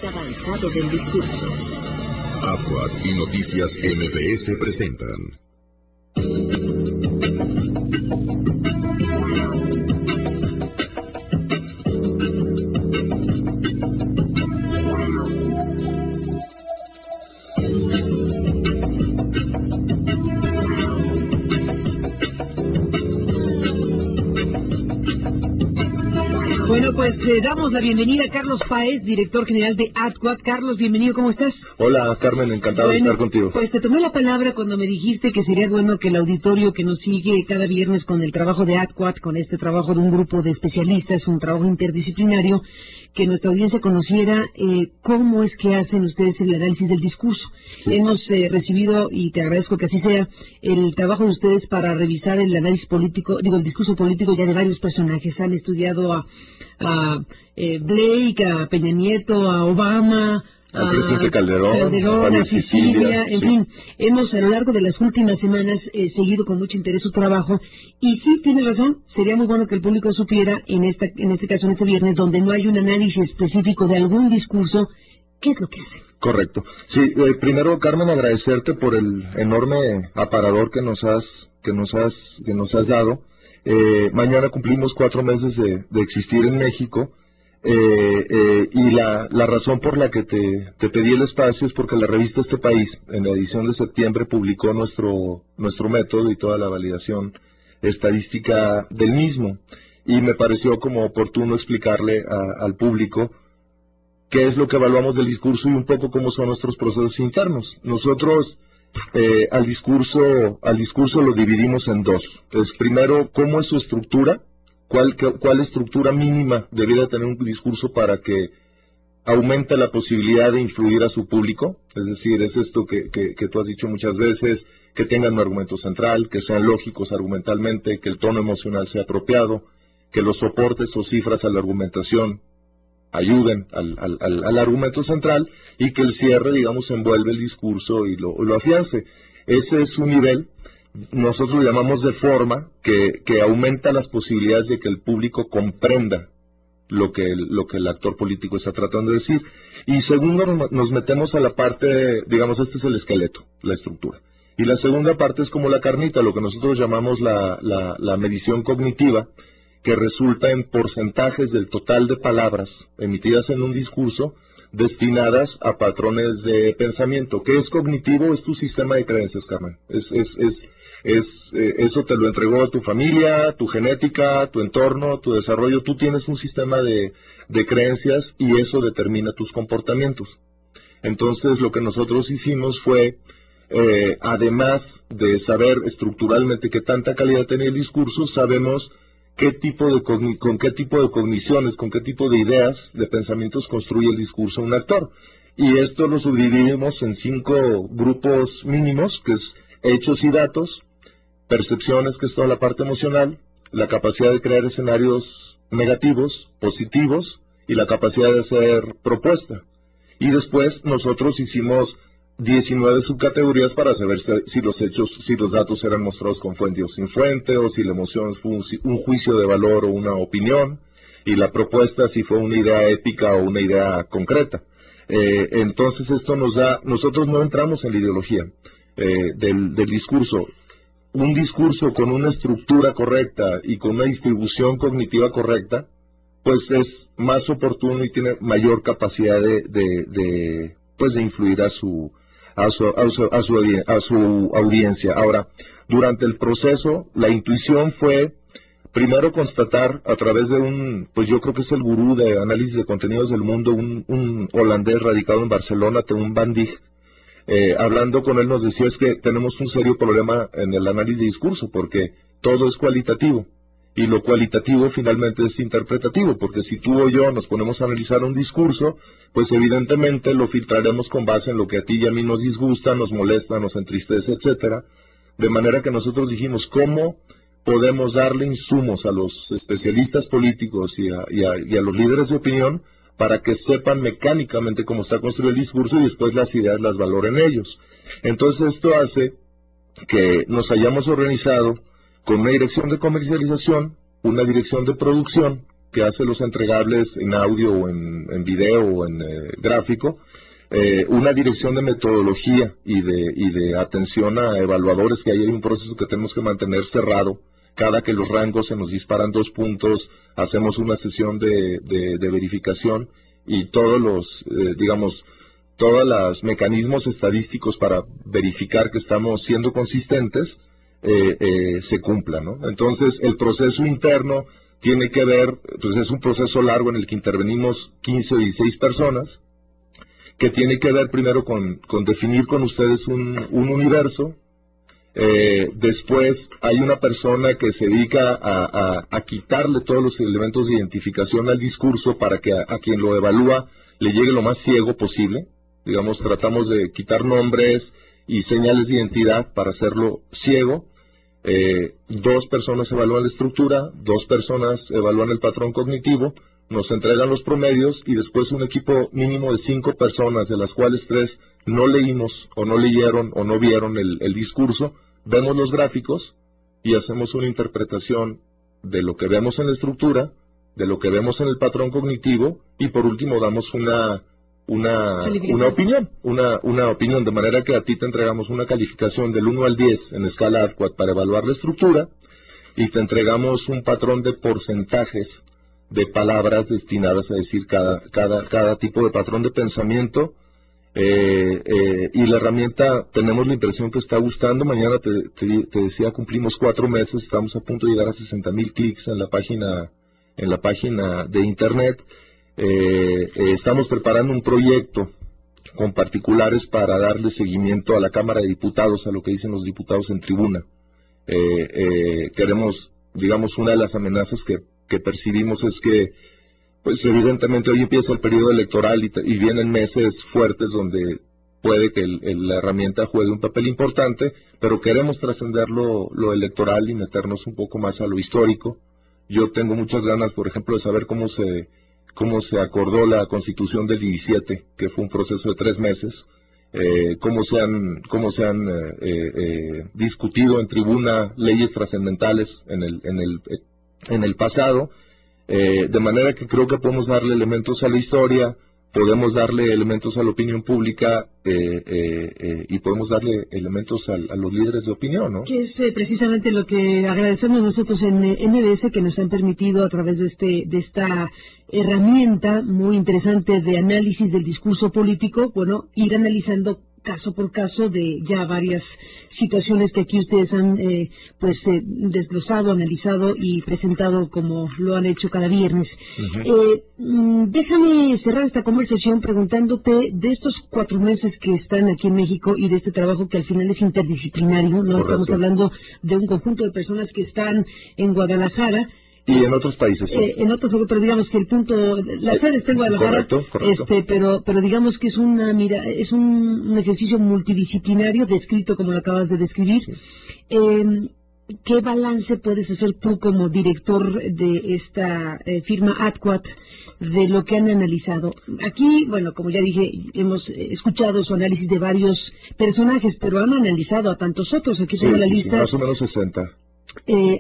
más avanzado del discurso. AdWord y Noticias MBS presentan. Bueno, pues damos la bienvenida a Carlos Páez, director general de AdWord. Carlos, bienvenido, ¿cómo estás? Hola, Carmen, encantado de estar contigo. Pues te tomé la palabra cuando me dijiste que sería bueno que el auditorio que nos sigue cada viernes con el trabajo de AdWord, con este trabajo de un grupo de especialistas, un trabajo interdisciplinario, que nuestra audiencia conociera cómo es que hacen ustedes el análisis del discurso. Sí. Hemos recibido, y te agradezco que así sea, el trabajo de ustedes para revisar el análisis político, el discurso político ya de varios personajes. Han estudiado a Blake, a Peña Nieto, a Obama, al presidente Calderón, a Sicilia, en fin, hemos a lo largo de las últimas semanas seguido con mucho interés su trabajo, y sí, tiene razón, sería muy bueno que el público supiera, en este caso, en este viernes, donde no hay un análisis específico de algún discurso, ¿qué es lo que hacen? Correcto. Sí, primero, Carmen, agradecerte por el enorme aparador que nos has dado. Mañana cumplimos 4 meses de existir en México. Y la razón por la que te pedí el espacio es porque la revista Este País, en la edición de septiembre, publicó nuestro método y toda la validación estadística del mismo, y me pareció como oportuno explicarle al público qué es lo que evaluamos del discurso y un poco cómo son nuestros procesos internos. Nosotros al discurso lo dividimos en dos. Entonces, primero, ¿cómo es su estructura? ¿Cuál estructura mínima debería tener un discurso para que aumente la posibilidad de influir a su público? Es decir, es esto que tú has dicho muchas veces, que tengan un argumento central, que sean lógicos argumentalmente, que el tono emocional sea apropiado, que los soportes o cifras a la argumentación ayuden al argumento central, y que el cierre, digamos, envuelve el discurso y lo afiance. Ese es un nivel. Nosotros lo llamamos de forma, que aumenta las posibilidades de que el público comprenda lo que el actor político está tratando de decir. Y segundo, nos metemos a la parte, digamos, este es el esqueleto, la estructura. Y la segunda parte es como la carnita, lo que nosotros llamamos la medición cognitiva, que resulta en porcentajes del total de palabras emitidas en un discurso destinadas a patrones de pensamiento. ¿Qué es cognitivo? Es tu sistema de creencias, Carmen. Eso te lo entregó tu familia, tu genética, tu entorno, tu desarrollo. Tú tienes un sistema de creencias y eso determina tus comportamientos. Entonces, lo que nosotros hicimos fue, además de saber estructuralmente qué tanta calidad tenía el discurso, sabemos con qué tipo de cogniciones, con qué tipo de ideas, de pensamientos construye el discurso un actor. Y esto lo subdividimos en 5 grupos mínimos, que es hechos y datos, percepciones, que es toda la parte emocional, la capacidad de crear escenarios negativos, positivos, y la capacidad de hacer propuesta. Y después nosotros hicimos 19 subcategorías para saber si los datos eran mostrados con fuente o sin fuente, o si la emoción fue un juicio de valor o una opinión, y la propuesta si fue una idea épica o una idea concreta. Entonces esto nosotros no entramos en la ideología del discurso. Un discurso con una estructura correcta y con una distribución cognitiva correcta, pues es más oportuno y tiene mayor capacidad de influir a su audiencia. Ahora, durante el proceso, la intuición fue primero constatar a través de pues yo creo que es el gurú de análisis de contenidos del mundo, un holandés radicado en Barcelona, Teun van Dijk. Hablando con él nos decía es que tenemos un serio problema en el análisis de discurso, porque todo es cualitativo. Y lo cualitativo finalmente es interpretativo, porque si tú o yo nos ponemos a analizar un discurso, pues evidentemente lo filtraremos con base en lo que a ti y a mí nos disgusta, nos molesta, nos entristece, etcétera. De manera que nosotros dijimos, ¿cómo podemos darle insumos a los especialistas políticos y a los líderes de opinión para que sepan mecánicamente cómo está construido el discurso y después las ideas las valoren ellos? Entonces esto hace que nos hayamos organizado con una dirección de comercialización, una dirección de producción, que hace los entregables en audio o en video o en gráfico, una dirección de metodología y de atención a evaluadores, que ahí hay un proceso que tenemos que mantener cerrado. Cada que los rangos se nos disparan 2 puntos, hacemos una sesión de verificación y todos los, todos los mecanismos estadísticos para verificar que estamos siendo consistentes se cumplan, ¿no? Entonces, el proceso interno tiene que ver, pues es un proceso largo en el que intervenimos 15 o 16 personas, que tiene que ver primero con definir con ustedes un universo. Después hay una persona que se dedica a quitarle todos los elementos de identificación al discurso para que a quien lo evalúa le llegue lo más ciego posible. Digamos, tratamos de quitar nombres y señales de identidad para hacerlo ciego. 2 personas evalúan la estructura, 2 personas evalúan el patrón cognitivo, nos entregan los promedios y después un equipo mínimo de 5 personas, de las cuales 3 no leímos o no leyeron o no vieron el discurso, vemos los gráficos y hacemos una interpretación de lo que vemos en la estructura, de lo que vemos en el patrón cognitivo y por último damos una opinión, de manera que a ti te entregamos una calificación del 1 al 10 en escala ADQUAT para evaluar la estructura y te entregamos un patrón de porcentajes de palabras destinadas a decir cada tipo de patrón de pensamiento, y la herramienta tenemos la impresión que está gustando. Mañana te decía, cumplimos 4 meses, estamos a punto de llegar a 60,000 clics en la página de internet. Estamos preparando un proyecto con particulares para darle seguimiento a la Cámara de Diputados, a lo que dicen los diputados en tribuna. Queremos, una de las amenazas que percibimos es que, pues evidentemente hoy empieza el periodo electoral y vienen meses fuertes donde puede que la herramienta juegue un papel importante, pero queremos trascender lo electoral y meternos un poco más a lo histórico. Yo tengo muchas ganas, por ejemplo, de saber cómo se acordó la Constitución del 17, que fue un proceso de 3 meses, cómo se han discutido en tribuna leyes trascendentales en el pasado, de manera que creo que podemos darle elementos a la historia, podemos darle elementos a la opinión pública y podemos darle elementos a los líderes de opinión, ¿no? Que es precisamente lo que agradecemos nosotros en MBS, que nos han permitido a través de esta herramienta muy interesante de análisis del discurso político, ir analizando caso por caso de ya varias situaciones que aquí ustedes han desglosado, analizado y presentado como lo han hecho cada viernes. Déjame cerrar esta conversación preguntándote de estos 4 meses que están aquí en México y de este trabajo que al final es interdisciplinario, ¿no? Correcto. Estamos hablando de un conjunto de personas que están en Guadalajara. Y en otros países, sí. En otros lugares, pero digamos que la sede está en Guadalajara, correcto. pero digamos que es un ejercicio multidisciplinario descrito como lo acabas de describir. Sí. ¿Qué balance puedes hacer tú como director de esta firma ADQUAT de lo que han analizado? Aquí, como ya dije, hemos escuchado su análisis de varios personajes, pero han analizado a tantos otros. Aquí tengo la lista. Más o menos 60.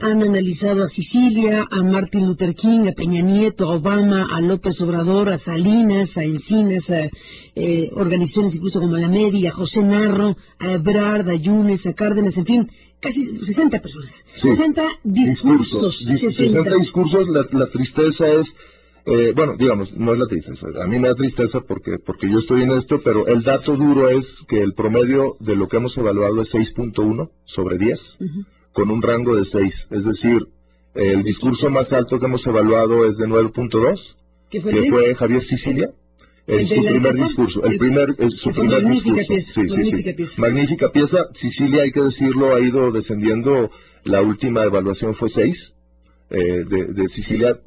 Han analizado a Sicilia, a Martin Luther King, a Peña Nieto, a Obama, a López Obrador, a Salinas, a Encinas, a organizaciones incluso como la MEDI, a José Narro, a Ebrard, a Yunes, a Cárdenas, en fin, casi 60 personas. Sí. 60 discursos. 60 discursos. La tristeza es, no es la tristeza. A mí me da tristeza porque yo estoy en esto, pero el dato duro es que el promedio de lo que hemos evaluado es 6.1 sobre 10. Con un rango de 6, es decir, el discurso más alto que hemos evaluado es de 9.2, que fue Javier Sicilia, su primer discurso, su primer discurso. Magnífica pieza. Magnífica pieza. Sicilia, hay que decirlo, ha ido descendiendo, la última evaluación fue 6. De Sicilia,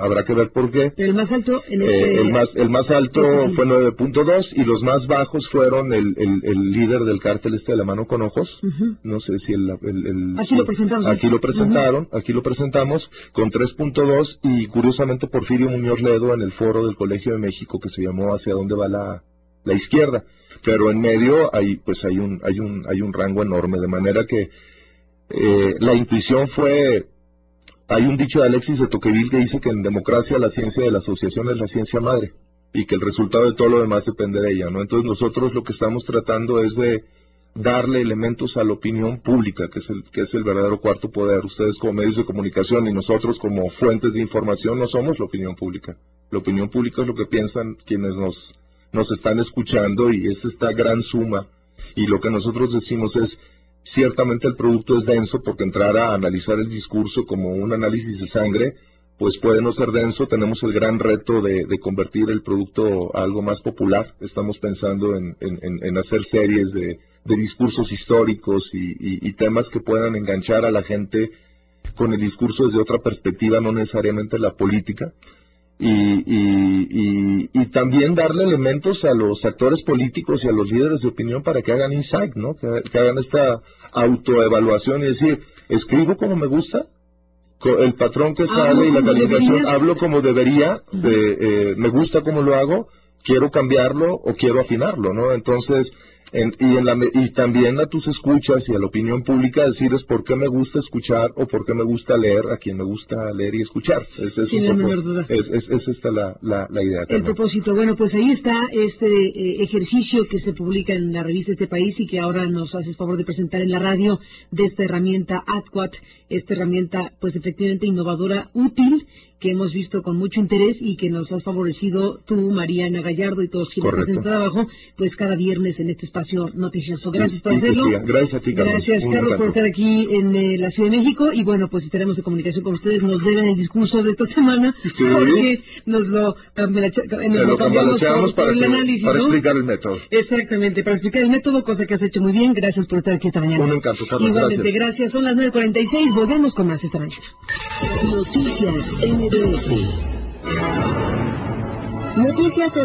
habrá que ver por qué. Pero el más alto el más alto fue 9.2 y los más bajos fueron el líder del cártel de la mano con ojos. No sé si aquí lo presentamos. Aquí lo presentamos con 3.2 y curiosamente Porfirio Muñoz Ledo en el foro del Colegio de México que se llamó ¿Hacia dónde va la izquierda? Pero en medio hay un rango enorme, de manera que la intuición fue Hay un dicho de Alexis de Tocqueville que dice que en democracia la ciencia de la asociación es la ciencia madre y que el resultado de todo lo demás depende de ella, ¿no? Entonces nosotros lo que estamos tratando es de darle elementos a la opinión pública, que es el verdadero cuarto poder. Ustedes como medios de comunicación y nosotros como fuentes de información no somos la opinión pública. La opinión pública es lo que piensan quienes nos están escuchando y es esta gran suma. Y lo que nosotros decimos es, ciertamente el producto es denso porque entrar a analizar el discurso como un análisis de sangre, pues puede no ser denso. Tenemos el gran reto de convertir el producto a algo más popular. Estamos pensando en hacer series de discursos históricos y temas que puedan enganchar a la gente con el discurso desde otra perspectiva, no necesariamente la política. Y también darle elementos a los actores políticos y a los líderes de opinión para que hagan insight, ¿no? Que hagan esta autoevaluación y decir, ¿escribo como me gusta? El patrón que sale y la calificación, hablo como debería, me gusta como lo hago, quiero cambiarlo o quiero afinarlo, ¿no? Entonces, y también a tus escuchas y a la opinión pública decirles por qué me gusta escuchar o por qué me gusta leer a quien me gusta leer y escuchar. Es Sin la menor duda. Es esta la idea. El propósito. Bueno, pues ahí está este ejercicio que se publica en la revista Este País y que ahora nos haces favor de presentar en la radio, de esta herramienta AdQuat, esta herramienta pues efectivamente innovadora, útil, que hemos visto con mucho interés y que nos has favorecido tú, Mariana Gallardo y todos quienes hacen trabajo, pues cada viernes en este espacio noticioso. Gracias por hacerlo. Gracias a ti, Carlos. Gracias, Carlos, por estar aquí en la Ciudad de México y bueno, pues estaremos de comunicación con ustedes. Nos deben el discurso de esta semana porque nos lo cambiamos por el análisis, para ¿no? explicar el método. Exactamente, para explicar el método, cosa que has hecho muy bien. Gracias por estar aquí esta mañana. Un encanto, Carlos. Igualmente, gracias. Son las 9:46. Volvemos con más esta mañana. Noticias MBS. Noticias